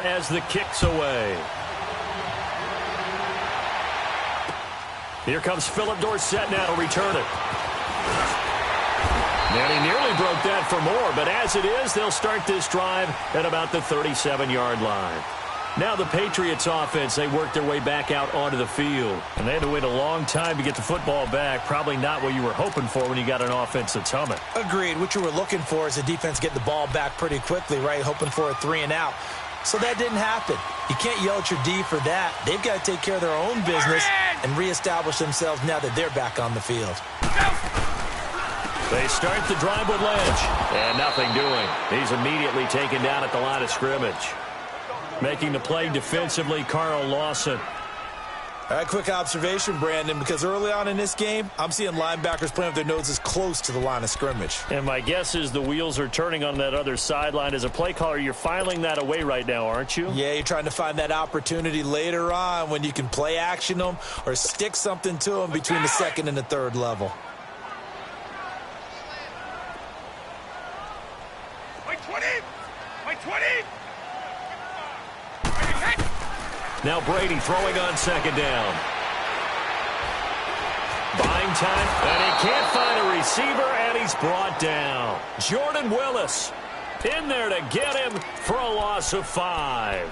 As the kick's away. Here comes Philip Dorsett now to return it. And he nearly broke that for more, but as it is, they'll start this drive at about the 37-yard line. Now the Patriots offense, they work their way back out onto the field. And they had to wait a long time to get the football back. Probably not what you were hoping for when you got an offense that's humming. Agreed. What you were looking for is the defense getting the ball back pretty quickly, right? Hoping for a 3-and-out. So that didn't happen. You can't yell at your D for that. They've got to take care of their own business and reestablish themselves now that they're back on the field. They start the drive with Lynch. And nothing doing. He's immediately taken down at the line of scrimmage. Making the play defensively, Carl Lawson. All right, quick observation, Brandon, because early on in this game, I'm seeing linebackers playing with their noses close to the line of scrimmage. And my guess is the wheels are turning on that other sideline. As a play caller, you're filing that away right now, aren't you? Yeah, you're trying to find that opportunity later on when you can play action them or stick something to them between the second and the third level. Now Brady throwing on second down. Buying time, and he can't find a receiver, and he's brought down. Jordan Willis in there to get him for a loss of 5.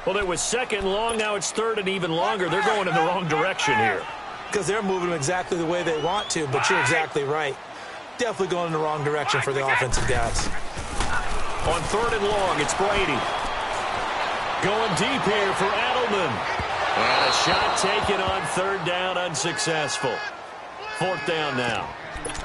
Well, it was second long, now it's third and even longer. They're going in the wrong direction here. Because they're moving them exactly the way they want to, but you're exactly right. Definitely going in the wrong direction for the offensive guys. On third and long, it's Brady. Going deep here for Edelman. And a shot taken on third down, unsuccessful. Fourth down now.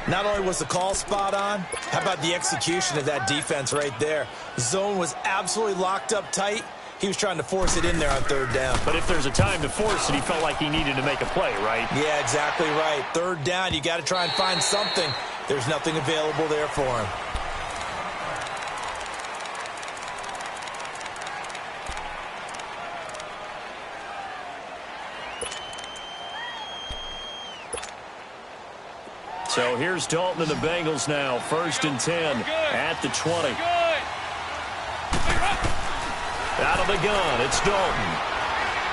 Not only was the call spot on, how about the execution of that defense right there? Zone was absolutely locked up tight. He was trying to force it in there on third down. But if there's a time to force it, he felt like he needed to make a play, right? Yeah, exactly right. Third down, you got to try and find something. There's nothing available there for him. So here's Dalton and the Bengals now. 1st and 10 at the 20. Out of the gun, it's Dalton.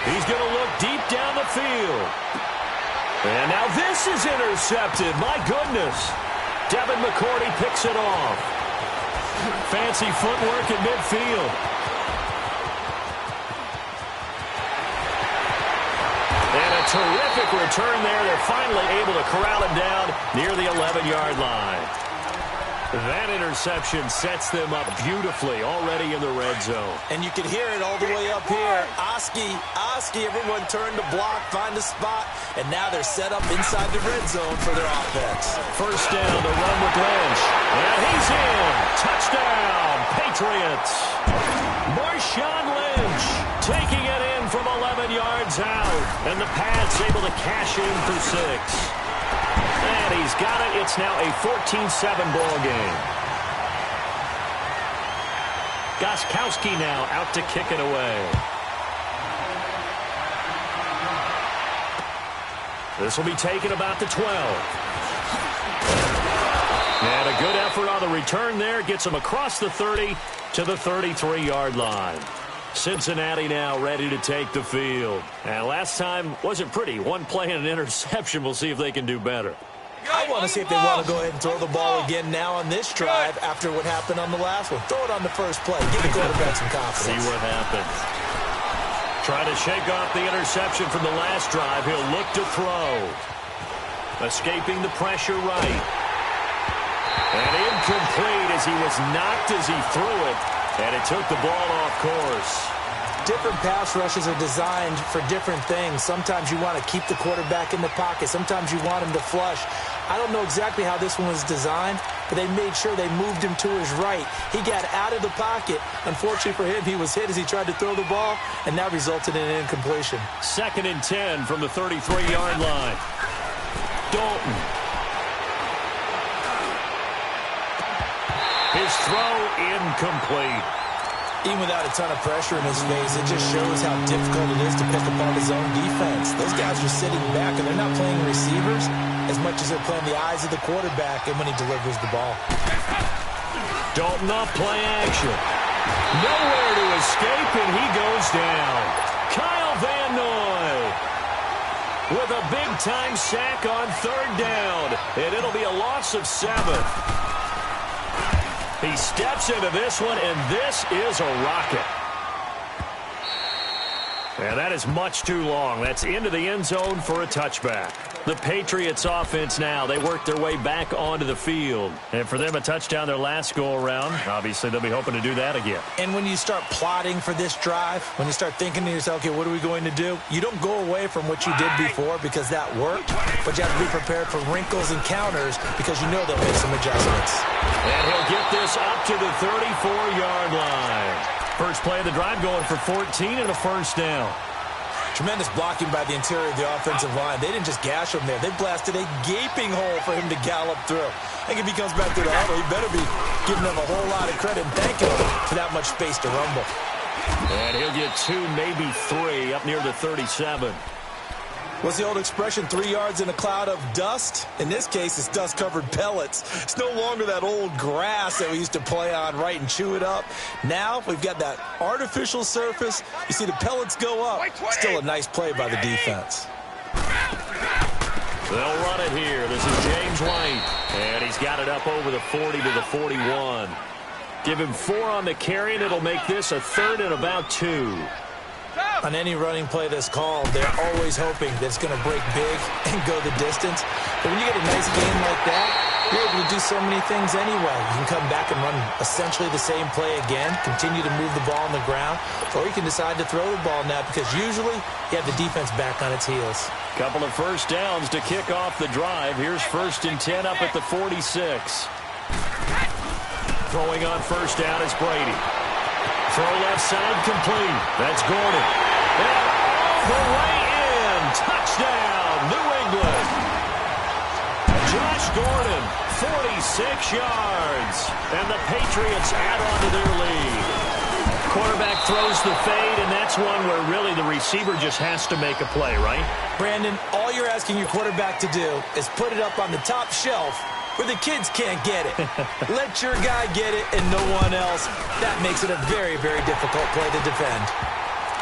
He's going to look deep down the field. And now this is intercepted. My goodness. Devin McCourty picks it off. Fancy footwork in midfield. And a terrific return there. They're finally able to corral him down near the 11-yard line. That interception sets them up beautifully already in the red zone. And you can hear it all the way up here. Oski, everyone turned to block, find a spot, and now they're set up inside the red zone for their offense. First down, the run with Lynch. And he's in. Touchdown, Patriots. Marshawn Lynch taking it in from 11 yards out. And the Pats able to cash in for 6. And he's got it. It's now a 14-7 ball game. Gostkowski now out to kick it away. This will be taken about the 12. And a good effort on the return there. Gets him across the 30 to the 33-yard line. Cincinnati now ready to take the field. And last time wasn't pretty. One play and an interception. We'll see if they can do better. I want to see if they want to go ahead and throw the ball again now on this drive after what happened on the last one. Throw it on the first play. Give the quarterback some confidence. See what happens. Trying to shake off the interception from the last drive. He'll look to throw. Escaping the pressure right. And incomplete as he was knocked as he threw it. And it took the ball off course. Different pass rushes are designed for different things. Sometimes you want to keep the quarterback in the pocket. Sometimes you want him to flush. I don't know exactly how this one was designed, but they made sure they moved him to his right. He got out of the pocket. Unfortunately for him, he was hit as he tried to throw the ball, and that resulted in an incompletion. 2nd and 10 from the 33-yard line. Dalton. His throw incomplete. Even without a ton of pressure in his face, it just shows how difficult it is to pick apart his own defense. Those guys are sitting back, and they're not playing receivers as much as they're playing the eyes of the quarterback and when he delivers the ball. Dalton off play action. Nowhere to escape, and he goes down. Kyle Van Noy with a big-time sack on 3rd down, and it'll be a loss of 7. He steps into this one, and this is a rocket. And that is much too long. That's into the end zone for a touchback. The Patriots offense now, they work their way back onto the field. And for them, a touchdown their last go-around. Obviously, they'll be hoping to do that again. And when you start plotting for this drive, when you start thinking to yourself, okay, what are we going to do? You don't go away from what you did before because that worked, but you have to be prepared for wrinkles and counters because you know they'll make some adjustments. And he'll get this up to the 34-yard line. First play of the drive going for 14 and a first down. Tremendous blocking by the interior of the offensive line. They didn't just gash him there. They blasted a gaping hole for him to gallop through. I think if he comes back to the huddle, he better be giving them a whole lot of credit and thanking them for that much space to rumble. And he'll get 2, maybe 3 up near the 37. What's the old expression, 3 yards in a cloud of dust? In this case, it's dust-covered pellets. It's no longer that old grass that we used to play on, right, and chew it up. Now we've got that artificial surface. You see the pellets go up. Still a nice play by the defense. They'll run it here. This is James White. And he's got it up over the 40 to the 41. Give him 4 on the carry, and it'll make this a 3rd and about 2. On any running play that's called, they're always hoping that it's going to break big and go the distance. But when you get a nice game like that, you're able to do so many things anyway. You can come back and run essentially the same play again, continue to move the ball on the ground, or you can decide to throw the ball now because usually you have the defense back on its heels. Couple of first downs to kick off the drive. Here's 1st and 10 up at the 46. Throwing on first down is Brady. Throw left side complete. That's Gordon. And all the way in. Touchdown, New England. Josh Gordon, 46 yards. And the Patriots add on to their lead. Quarterback throws the fade, and that's one where really the receiver just has to make a play, right? Brandon, all you're asking your quarterback to do is put it up on the top shelf where the kids can't get it. Let your guy get it and no one else. That makes it a very, very difficult play to defend.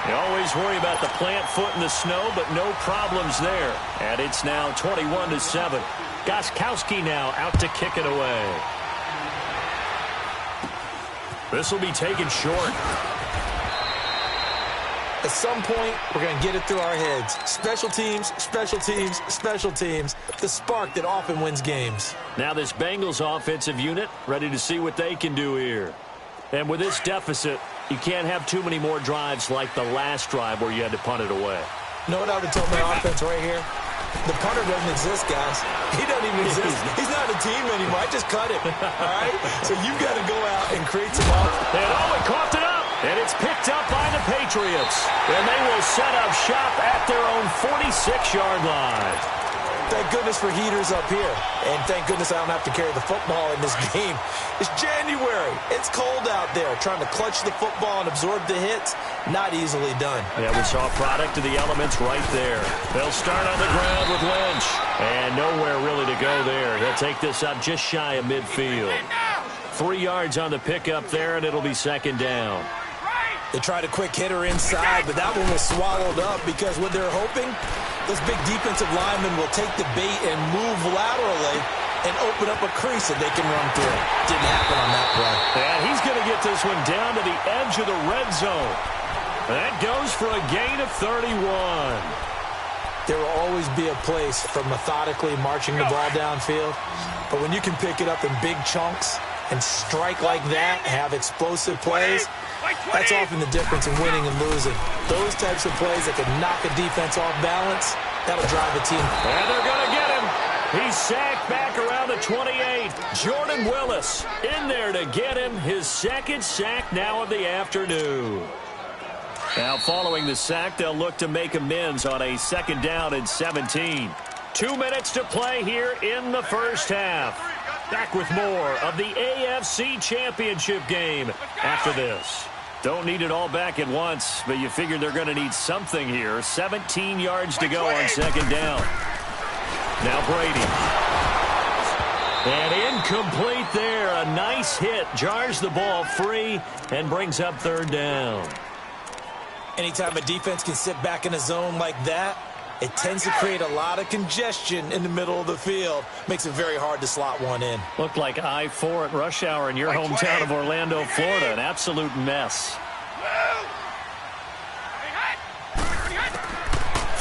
You always worry about the plant foot in the snow, but no problems there. And it's now 21-7. Gostkowski now out to kick it away. This will be taken short. At some point, we're going to get it through our heads. Special teams, special teams, special teams. The spark that often wins games. Now this Bengals offensive unit ready to see what they can do here. And with this deficit, you can't have too many more drives like the last drive where you had to punt it away. You know what I would tell my offense right here? The punter doesn't exist, guys. He doesn't even exist. He's not a team anymore. I just cut him. All right? So you've got to go out and create some offense. And oh, it coughed it up. And it's picked up by the Patriots. And they will set up shop at their own 46-yard line. Thank goodness for heaters up here. And thank goodness I don't have to carry the football in this game. It's January. It's cold out there. Trying to clutch the football and absorb the hits, not easily done. Yeah, we saw a product of the elements right there. They'll start on the ground with Lynch. And nowhere really to go there. He'll take this up just shy of midfield. 3 yards on the pickup there, and it'll be 2nd down. They tried a quick hitter inside, but that one was swallowed up because what they're hoping, those big defensive linemen will take the bait and move laterally and open up a crease that they can run through. Didn't happen on that play. And he's going to get this one down to the edge of the red zone. That goes for a gain of 31. There will always be a place for methodically marching the ball downfield, but when you can pick it up in big chunks and strike like that, have explosive plays, that's often the difference in winning and losing. Those types of plays that can knock a defense off balance, that'll drive a team. And they're going to get him. He's sacked back around the 28. Jordan Willis in there to get him. His 2nd sack now of the afternoon. Now following the sack, they'll look to make amends on a 2nd down and 17. 2 minutes to play here in the first half. Back with more of the AFC Championship game after this. Don't need it all back at once, but you figure they're going to need something here. 17 yards to go on 2nd down. Now Brady. And incomplete there. A nice hit. Jars the ball free and brings up third down. Anytime a defense can sit back in a zone like that, it tends to create a lot of congestion in the middle of the field. Makes it very hard to slot one in. Looked like I-4 at rush hour in your hometown of Orlando, Florida. An absolute mess.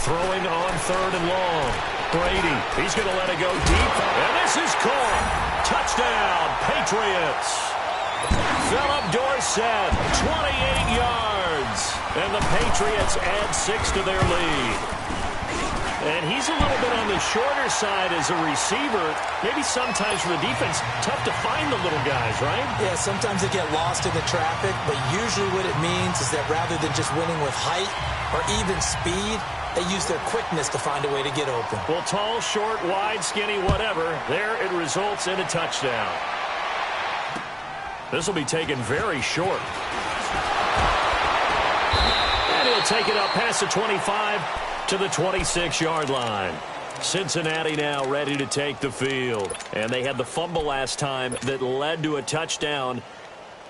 Throwing on third and long. Brady, he's going to let it go deep. And this is caught. Touchdown, Patriots. Philip Dorsett, 28 yards. And the Patriots add 6 to their lead. And he's a little bit on the shorter side as a receiver. Maybe sometimes for the defense, tough to find the little guys, right? Yeah, sometimes they get lost in the traffic, but usually what it means is that rather than just winning with height or even speed, they use their quickness to find a way to get open. Well, tall, short, wide, skinny, whatever, there it results in a touchdown. This will be taken very short. And he'll take it up past the 25 to the 26-yard line. Cincinnati now ready to take the field. And they had the fumble last time that led to a touchdown.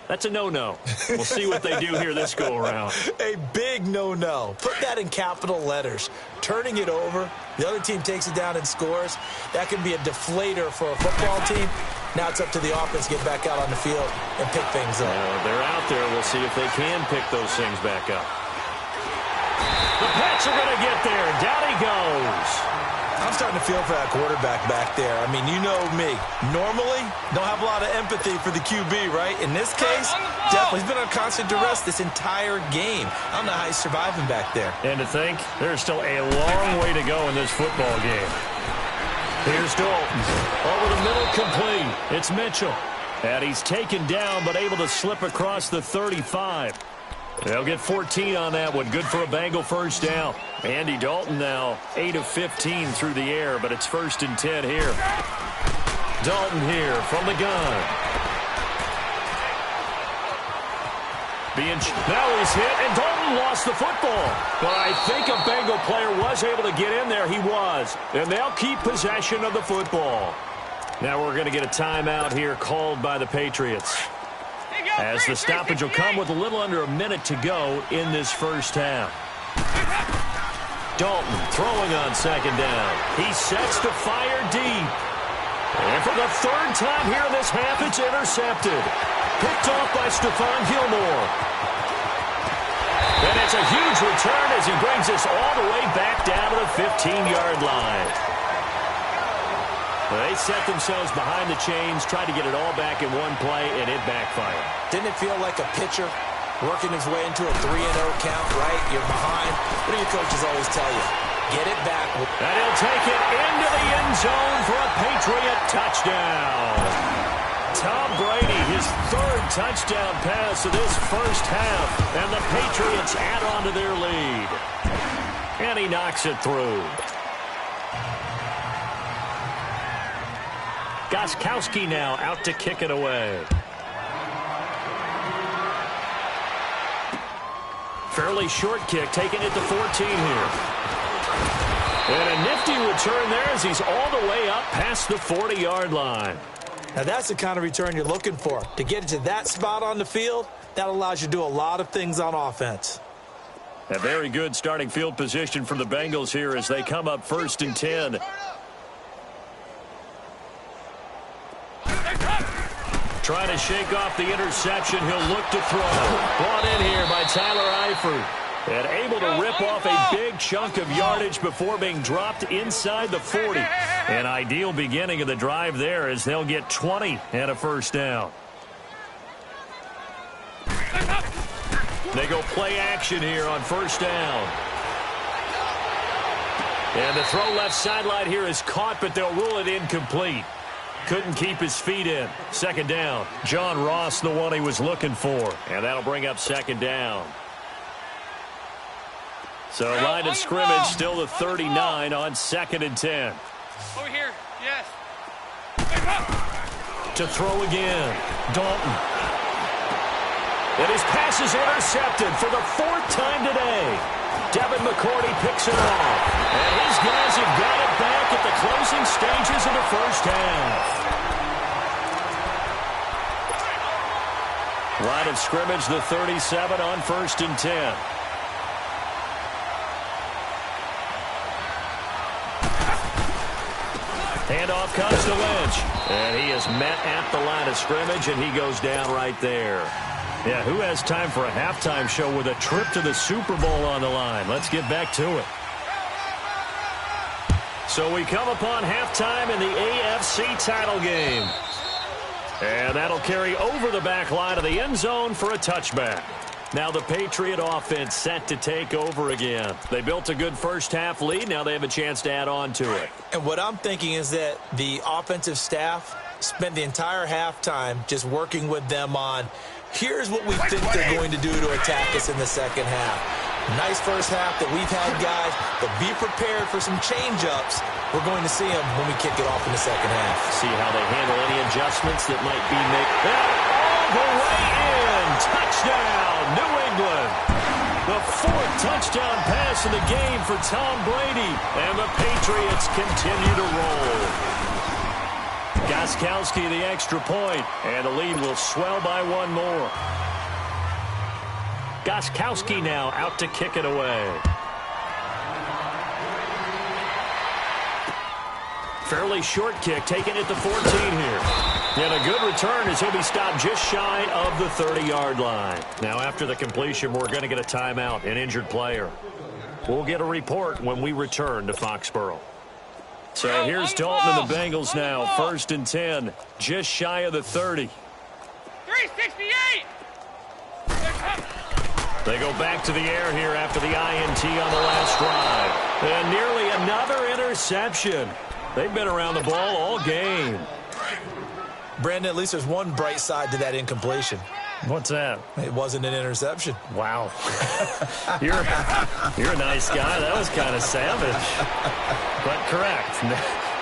That's a no-no. We'll see what they do here this go-around. A big no-no. Put that in capital letters. Turning it over, the other team takes it down and scores. That can be a deflator for a football team. Now it's up to the offense to get back out on the field and pick things up. They're out there. We'll see if they can pick those things back up. The Pats are going to get there. Down he goes. I'm starting to feel for that quarterback back there. I mean, you know me. Normally, don't have a lot of empathy for the QB, right? In this case, definitely. He's been on constant duress this entire game. I don't know how he's surviving back there. And to think, there's still a long way to go in this football game. Here's Dalton. Over the middle, complete. It's Mitchell. And he's taken down, but able to slip across the 35. They'll get 14 on that one. Good for a Bengal first down. Andy Dalton now 8 of 15 through the air, but it's 1st and 10 here. Dalton here from the gun. Now he's hit, and Dalton lost the football. But I think a Bengal player was able to get in there. He was. And they'll keep possession of the football. Now we're going to get a timeout here called by the Patriots, as the stoppage will come with a little under a minute to go in this first half. Dalton throwing on second down. He sets to fire deep. And for the third time here in this half, it's intercepted. Picked off by Stephon Gilmore. And it's a huge return as he brings us all the way back down to the 15-yard line. They set themselves behind the chains, tried to get it all back in one play, and it backfired. Didn't it feel like a pitcher working his way into a 3-0 count, right? You're behind. What do your coaches always tell you? Get it back. And he'll take it into the end zone for a Patriot touchdown. Tom Brady, his 3rd touchdown pass of this first half, and the Patriots add on to their lead. And he knocks it through. Gostkowski now out to kick it away. Fairly short kick, taking it to 14 here. And a nifty return there as he's all the way up past the 40-yard line. Now that's the kind of return you're looking for. To get to that spot on the field, that allows you to do a lot of things on offense. A very good starting field position for the Bengals here as they come up 1st and 10. Trying to shake off the interception. He'll look to throw. Brought in here by Tyler Eifert. And able to rip off a big chunk of yardage before being dropped inside the 40. An ideal beginning of the drive there as they'll get 20 and a first down. They go play action here on first down. And the throw left sideline here is caught, but they'll rule it incomplete. Couldn't keep his feet in. Second down. John Ross, the one he was looking for. And that'll bring up second down. So line of scrimmage still the 39 on 2nd and 10. Over here, yes. To throw again. Dalton. And his pass is intercepted for the 4th time today. Devin McCourty picks it off. And his guys have got it back at the closing stages of the first half. Line of scrimmage, the 37 on 1st and 10. Handoff comes to Lynch. And he is met at the line of scrimmage, and he goes down right there. Yeah, who has time for a halftime show with a trip to the Super Bowl on the line? Let's get back to it. So we come upon halftime in the AFC title game. And that'll carry over the back line of the end zone for a touchback. Now the Patriot offense set to take over again. They built a good first-half lead. Now they have a chance to add on to it. And what I'm thinking is that the offensive staff spent the entire halftime just working with them on, here's what we think they're going to do to attack us in the second half. Nice first half that we've had, guys, but be prepared for some change-ups. We're going to see them when we kick it off in the second half. See how they handle any adjustments that might be made. All the way in. Touchdown, New England. The 4th touchdown pass of the game for Tom Brady. And the Patriots continue to roll. Gostkowski the extra point, and the lead will swell by one more. Gostkowski now out to kick it away. Fairly short kick taken at the 14 here. And a good return as he'll be stopped just shy of the 30-yard line. Now after the completion, we're going to get a timeout, an injured player. We'll get a report when we return to Foxborough. So here's Dalton and the Bengals now. 1st and 10, just shy of the 30. 368! They go back to the air here after the INT on the last drive. And nearly another interception. They've been around the ball all game. Brandon, at least there's one bright side to that incompletion. What's that? It wasn't an interception. Wow. You're a nice guy. That was kind of savage. But correct.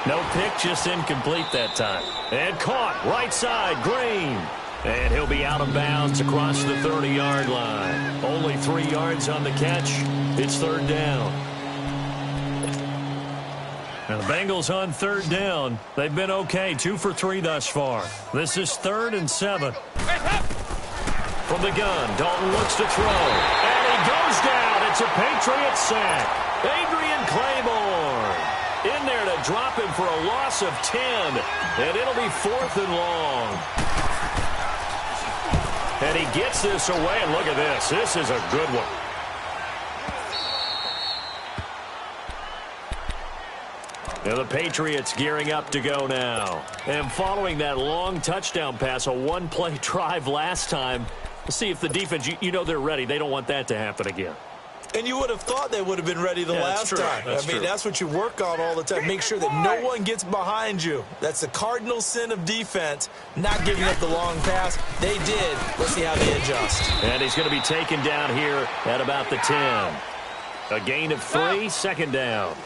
No pick, just incomplete that time. And caught right side, Green. And he'll be out of bounds across the 30-yard line. Only 3 yards on the catch. It's 3rd down. Now the Bengals on 3rd down. They've been okay, 2 for 3 thus far. This is 3rd and 7. From the gun, Dalton looks to throw. And he goes down. It's a Patriot sack. Adrian Claiborne in there to drop him for a loss of 10. And it'll be 4th and long. And he gets this away, and look at this. This is a good one. Now the Patriots gearing up to go now. And following that long touchdown pass, a one-play drive last time, we'll see if the defense, you know they're ready. They don't want that to happen again. And you would have thought they would have been ready the last time. That's what you work on all the time. Make sure that no one gets behind you. That's the cardinal sin of defense, not giving up the long pass. They did. Let's see how they adjust. And he's going to be taken down here at about the 10. A gain of 3, 2nd down.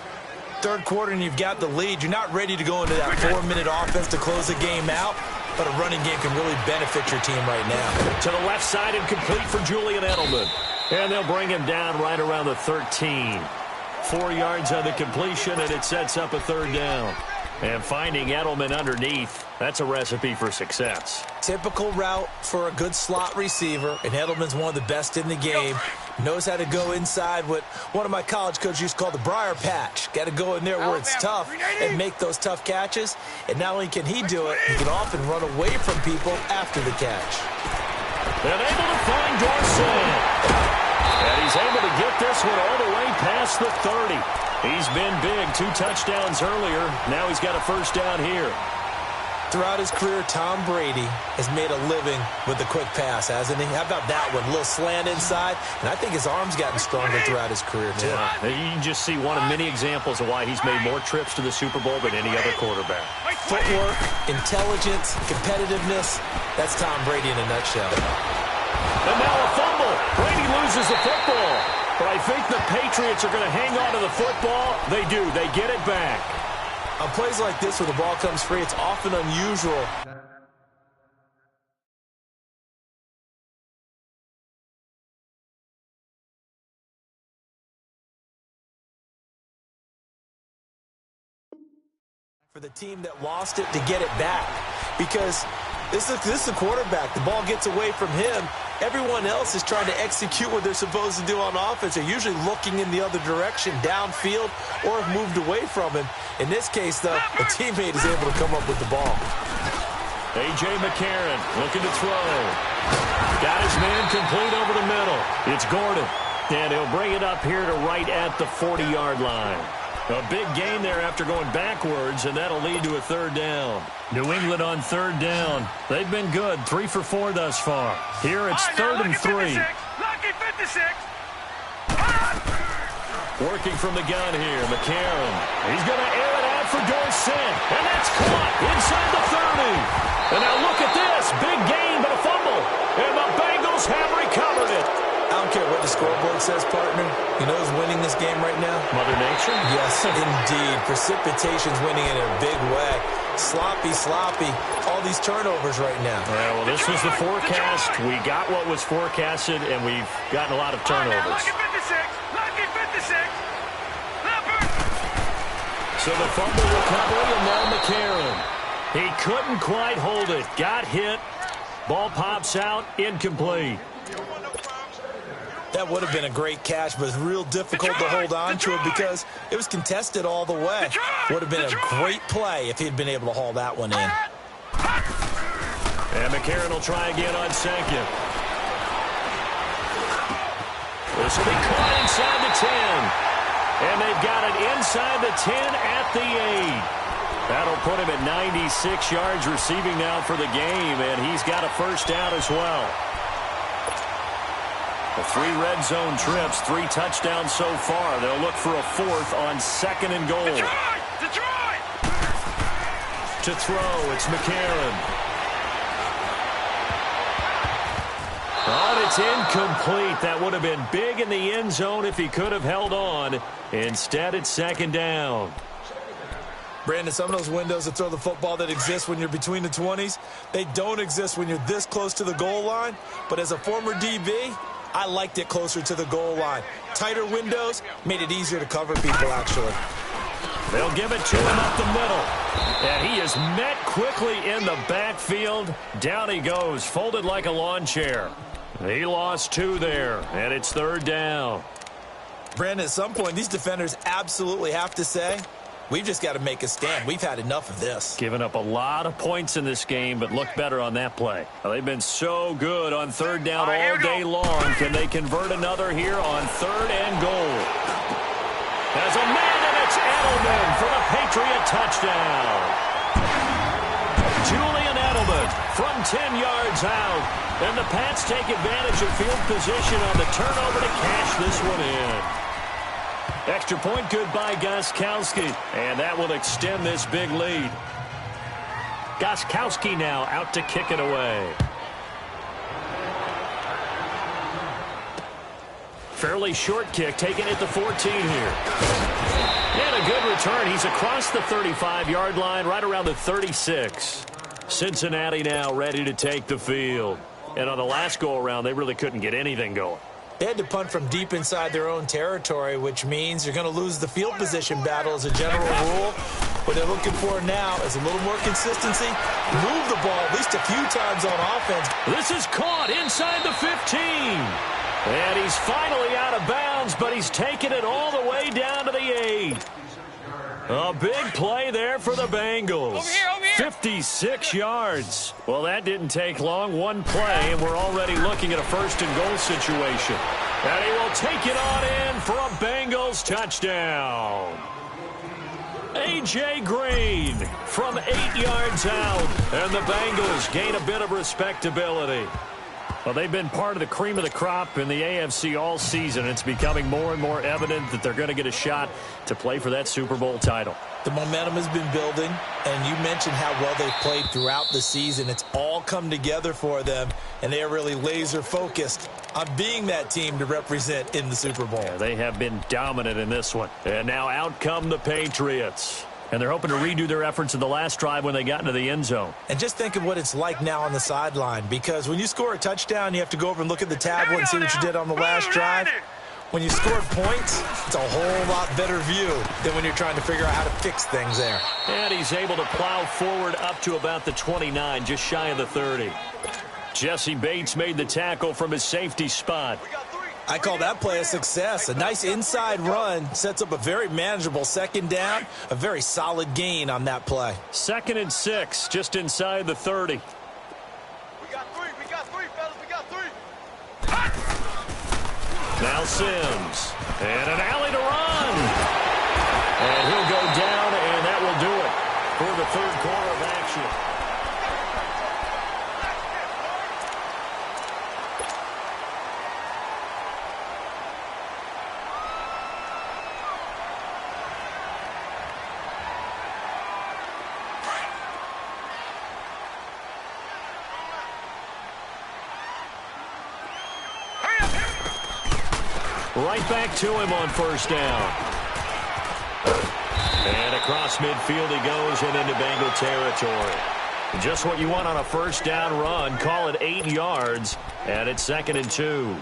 3rd quarter, and you've got the lead. You're not ready to go into that 4-minute offense to close the game out, but a running game can really benefit your team right now. To the left side and complete for Julian Edelman. And they'll bring him down right around the 13. 4 yards on the completion, and it sets up a 3rd down. And finding Edelman underneath, that's a recipe for success. Typical route for a good slot receiver, and Edelman's one of the best in the game. Knows how to go inside what one of my college coaches used to call the briar patch. Got to go in there where it's tough and make those tough catches. And not only can he do it, he can often run away from people after the catch. And able to find Dorsett. And he's able to get this one all the way past the 30. He's been big, 2 touchdowns earlier. Now he's got a 1st down here. Throughout his career, Tom Brady has made a living with the quick pass, hasn't he? How about that one? A little slant inside, and I think his arm's gotten stronger throughout his career, too. Yeah, you can just see one of many examples of why he's made more trips to the Super Bowl than any other quarterback. Footwork, intelligence, competitiveness, that's Tom Brady in a nutshell. And now a fumble. Brady loses the football. But I think the Patriots are going to hang on to the football. They do. They get it back. On plays like this where the ball comes free, it's often unusual. For the team that lost it to get it back. Because This is the quarterback. The ball gets away from him. Everyone else is trying to execute what they're supposed to do on offense. They're usually looking in the other direction, downfield, or have moved away from him. In this case, though, a teammate is able to come up with the ball. A.J. McCarron looking to throw. Got his man complete over the middle. It's Gordon. And he'll bring it up here to right at the 40-yard line. A big gain there after going backwards, and that'll lead to a third down. New England on third down. They've been good, 3 for 4 thus far. Here it's third and 3. Lucky 56. Working from the gun here, McCarron. He's going to air it out for Dorsett, and that's caught inside the 30. And now look at this, big gain but a fumble, and the Bengals have recovered it. I don't care what the scoreboard says, partner. You know who's winning this game right now? Mother Nature? Yes, indeed. Precipitation's winning in a big way. Sloppy. All these turnovers right now. Well, this was the forecast. We got what was forecasted, and we've gotten a lot of turnovers. Lucky 56. Lucky 56. So the fumble recovery, and now McCarron. He couldn't quite hold it. Got hit. Ball pops out. Incomplete. That would have been a great catch, but it's real difficult to hold on to it because it was contested all the way. Would have been a great play if he'd been able to haul that one in. And McCarron will try again on second. This will be caught inside the 10. And they've got it inside the 10 at the 8. That'll put him at 96 yards receiving now for the game, and he's got a first down as well. The 3 red zone trips, 3 touchdowns so far. They'll look for a 4th on 2nd and goal. Detroit! To throw, it's McCarron. Oh, it's incomplete. That would have been big in the end zone if he could have held on. Instead, it's 2nd down. Brandon, some of those windows to throw the football that exist when you're between the 20s, they don't exist when you're this close to the goal line. But as a former DB, I liked it closer to the goal line. Tighter windows made it easier to cover people, actually. They'll give it to him up the middle. And he is met quickly in the backfield. Down he goes, folded like a lawn chair. He lost 2 there, and it's 3rd down. Brandon, at some point, these defenders absolutely have to say, we've just got to make a stand. We've had enough of this. Given up a lot of points in this game, but looked better on that play. Well, they've been so good on 3rd down all day long. Can they convert another here on 3rd and goal? There's a man, and it's Edelman for the Patriot touchdown. Julian Edelman from 10 yards out. And the Pats take advantage of field position on the turnover to cash this one in. Extra point good by Gostkowski. And that will extend this big lead. Gostkowski now out to kick it away. Fairly short kick taken at the 14 here. And a good return. He's across the 35-yard line right around the 36. Cincinnati now ready to take the field. And on the last go-around, they really couldn't get anything going. They had to punt from deep inside their own territory, which means you're going to lose the field position battle as a general rule. What they're looking for now is a little more consistency. Move the ball at least a few times on offense. This is caught inside the 15. And he's finally out of bounds, but he's taken it all the way down to the 8. A big play there for the Bengals. Over here. 56 yards. Well, that didn't take long. One play, and we're already looking at a 1st and goal situation. And he will take it on in for a Bengals touchdown. A.J. Green from 8 yards out. And the Bengals gain a bit of respectability. Well, they've been part of the cream of the crop in the AFC all season. It's becoming more and more evident that they're going to get a shot to play for that Super Bowl title. The momentum has been building, and you mentioned how well they've played throughout the season. It's all come together for them, and they are really laser-focused on being that team to represent in the Super Bowl. Yeah, they have been dominant in this one. And now out come the Patriots. And they're hoping to redo their efforts in the last drive when they got into the end zone. And just think of what it's like now on the sideline, because when you score a touchdown, you have to go over and look at the tablet and see what you did on the last drive. when you scored points, it's a whole lot better view than when you're trying to figure out how to fix things there. And he's able to plow forward up to about the 29, just shy of the 30. Jesse Bates made the tackle from his safety spot. I call that play a success. A nice inside run sets up a very manageable second down, a very solid gain on that play. 2nd and 6, just inside the 30. We got three, fellas, we got three. Now Sims, and an alley to run. And he'll go down, and that will do it for the third quarter of action. Right back to him on first down. And across midfield he goes and into Bengal territory. Just what you want on a first down run. Call it 8 yards, and it's 2nd and 2.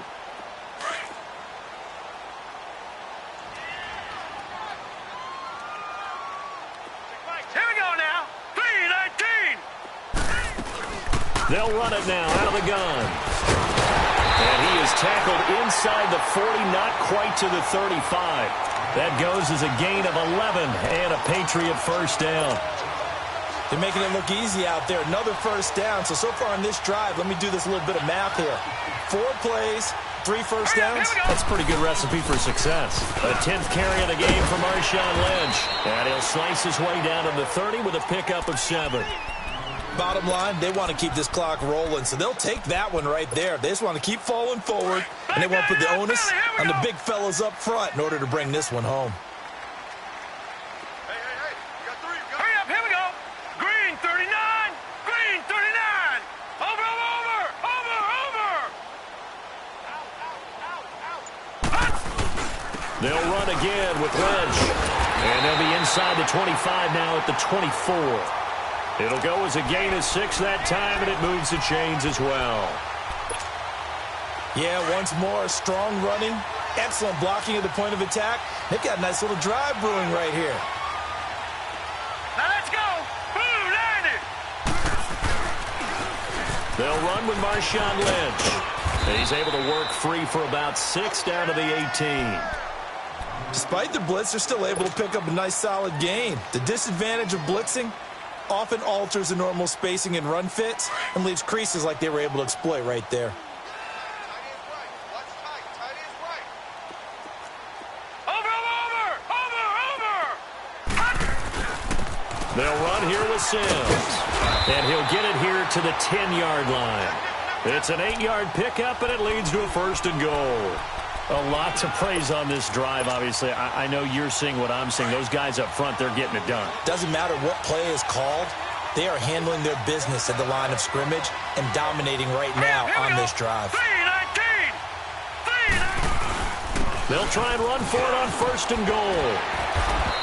Here we go now. 3-19. They'll run it now out of the gun. And he is tackled inside the 40, not quite to the 35. That goes as a gain of 11 and a Patriot first down. They're making it look easy out there. Another first down. So far on this drive, let me do this little bit of math here. 4 plays, 3 first downs. That's a pretty good recipe for success. A 10th carry of the game for Marshawn Lynch. And he'll slice his way down to the 30 with a pickup of 7. Bottom line, they want to keep this clock rolling, so they'll take that one right there. They just want to keep falling forward, and they want to put the onus on the big fellas up front in order to bring this one home. Hey, we got three. Hurry up, here we go. Green 39, green 39. Over. They'll run again with Lynch. And they'll be inside the 25 now at the 24. It'll go as a gain of 6 that time, and it moves the chains as well. Yeah, once more, strong running, excellent blocking at the point of attack. They've got a nice little drive brewing right here. Now let's go. Blue 90. They'll run with Marshawn Lynch. And he's able to work free for about 6 down to the 18. Despite the blitz, they're still able to pick up a nice solid gain. The disadvantage of blitzing often alters the normal spacing and run fits and leaves creases like they were able to exploit right there. They'll run here with Sims. And he'll get it here to the 10-yard line. It's an 8-yard pickup, and it leads to a 1st and goal. A lot to praise on this drive, obviously. I know you're seeing what I'm seeing. Those guys up front, they're getting it done. Doesn't matter what play is called. They are handling their business at the line of scrimmage and dominating right now on this drive. 3-19. They'll try and run for it on 1st and goal.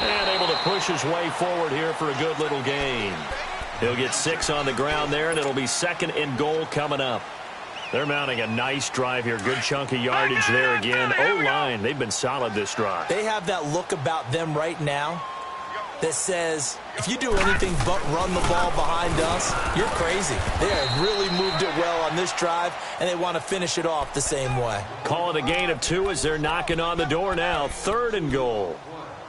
And able to push his way forward here for a good little gain. He'll get 6 on the ground there, and it'll be 2nd and goal coming up. They're mounting a nice drive here. Good chunk of yardage there again. O-line, they've been solid this drive. They have that look about them right now that says, if you do anything but run the ball behind us, you're crazy. They have really moved it well on this drive, and they want to finish it off the same way. Call it a gain of 2 as they're knocking on the door now. 3rd and goal.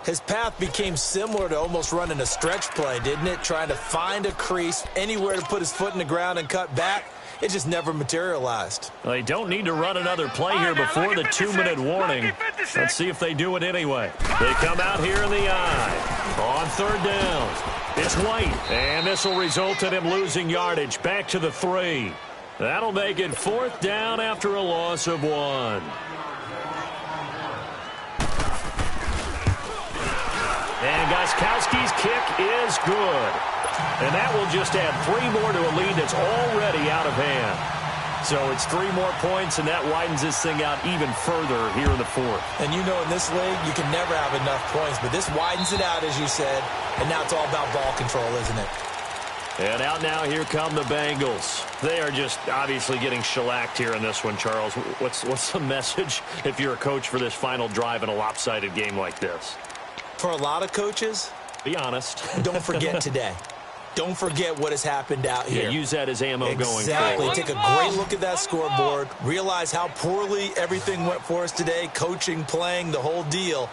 His path became similar to almost running a stretch play, didn't it? Trying to find a crease, anywhere to put his foot in the ground and cut back. It just never materialized. Well, they don't need to run another play here before the 2-minute warning. Let's see if they do it anyway. They come out here in the eye. On 3rd down, it's White. And this will result in him losing yardage back to the 3. That'll make it 4th down after a loss of 1. And Gostkowski's kick is good. And that will just add 3 more to a lead that's already out of hand. So it's 3 more points, and that widens this thing out even further here in the 4th. And you know in this league, you can never have enough points, but this widens it out, as you said, and now it's all about ball control, isn't it? And out now, here come the Bengals. They are just obviously getting shellacked here in this one, Charles. What's the message if you're a coach for this final drive in a lopsided game like this? For a lot of coaches, be honest. Don't forget today. Don't forget what has happened out here. Yeah, use that as ammo going forward. Exactly. Take a great look at that scoreboard. Realize how poorly everything went for us today. Coaching, playing, the whole deal.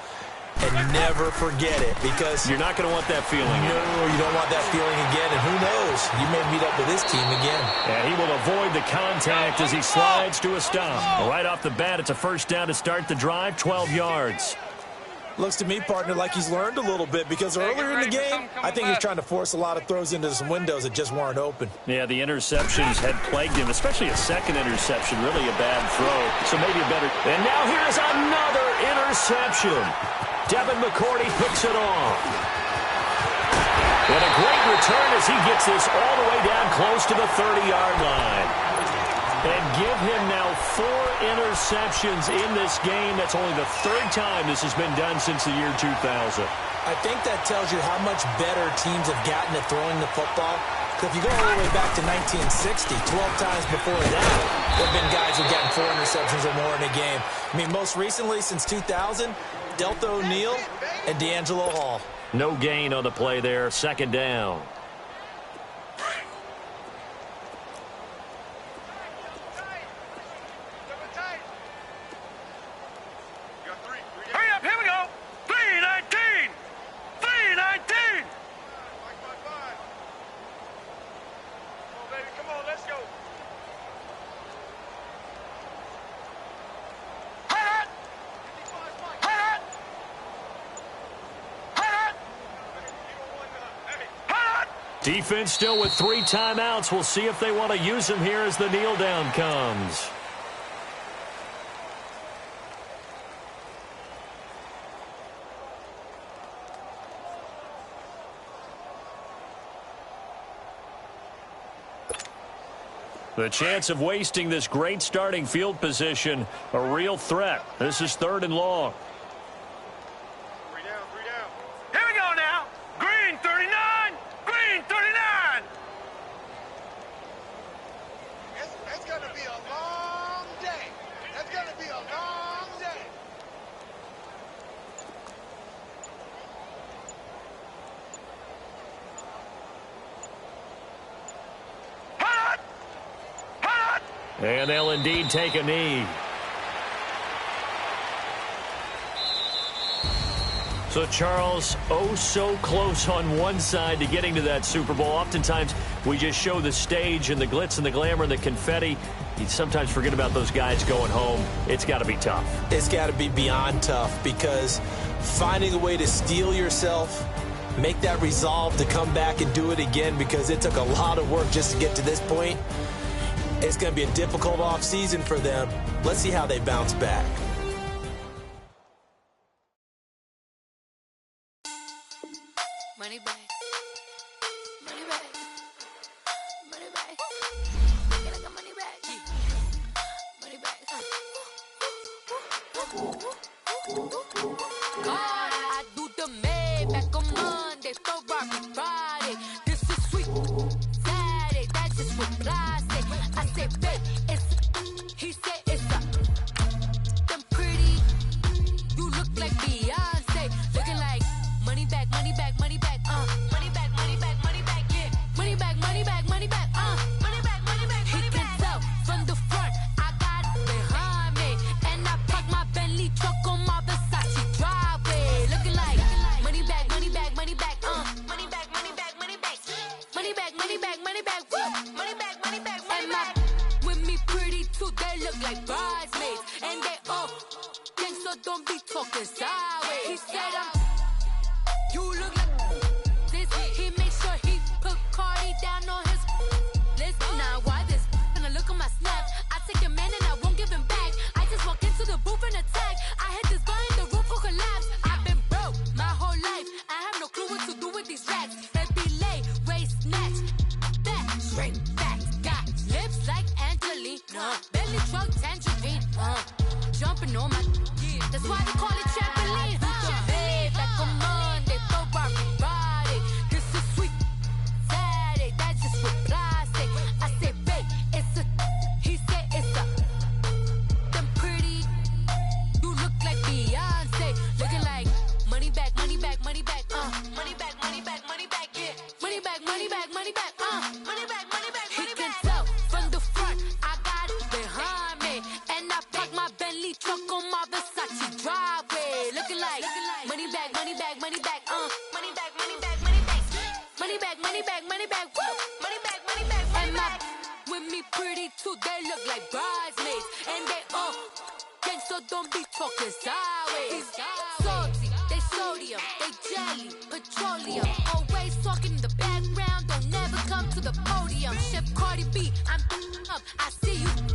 And never forget it, because you're not going to want that feeling. No, you don't want that feeling again. And who knows? You may meet up with this team again. And he will avoid the contact as he slides to a stop. Right off the bat, it's a first down to start the drive, 12 yards. Looks to me, partner, like he's learned a little bit, because earlier in the game, I think he was trying to force a lot of throws into some windows that just weren't open. Yeah, the interceptions had plagued him, especially a second interception, really a bad throw. So maybe a better. And now here's another interception. Devin McCourty picks it off. And a great return as he gets this all the way down close to the 30-yard line. And give him now 4 interceptions in this game. That's only the 3rd time this has been done since the year 2000. I think that tells you how much better teams have gotten at throwing the football. If you go all the way back to 1960, 12 times before that, there have been guys who've gotten 4 interceptions or more in a game. I mean, most recently, since 2000, Delta O'Neal and D'Angelo Hall. No gain on the play there. Second down. Hurry up, here we go. 3-19. 3-19. Come on, baby, come on, let's go. Defense still with 3 timeouts. We'll see if they want to use them here as the kneel down comes. The chance of wasting this great starting field position, a real threat. This is 3rd and long. 3 down, 3 down. Here we go now. Green 39. Green 39. It's going to be a long day. It's going to be a long day. And they'll indeed take a knee. So, Charles, oh so close on one side to getting to that Super Bowl. Oftentimes, we just show the stage and the glitz and the glamour and the confetti. You sometimes forget about those guys going home. It's got to be tough. It's got to be beyond tough, because finding a way to steel yourself, make that resolve to come back and do it again, because it took a lot of work just to get to this point. It's going to be a difficult offseason for them. Let's see how they bounce back. Money back. Money back. Money back. Get like a money back. Money back. God, I do the Maybach on Monday, Ferrari Friday. This is sweet Saturday, that's just what I say. I say, babe, it's, he said it's a, them pretty, you look like Beyonce, looking like money back, money back, money back, money back, money back, money back, yeah, money back, money back, money back, money back, money back, he can tell from the front, I got it behind me, and I park my Bentley truck on my Versace driveway, looking like money back, money back, money back, money back, money back, money back, money back, money back, money back, money back, money back, money back, with me pretty too, they look like bridesmaids, and they all gang, so don't be talking sideways. He said you look like this. He make sure he put Cardi down on his list. Now why this? When I look on my snap, I take a man and I won't give him back. I just walk into the booth and attack. I hit this guy in the roof will collapse. I've been broke my whole life. I have no clue what to do with these racks. Every lay, waist, snatch, back, straight back. Got lips like Angelina, belly truck tangerine, jumping on my. That's why they call it trampoline. Money back, money back, money back, money back, money back, money back. Money back, money back, money back, woo. Money back, money back, money back. With me pretty too, they look like bridesmaids. And they gang, so don't be talking sideways. Salty, they sodium, they jelly, petroleum. Always talking in the background, don't never come to the podium. Chef Cardi B, I'm up, I see you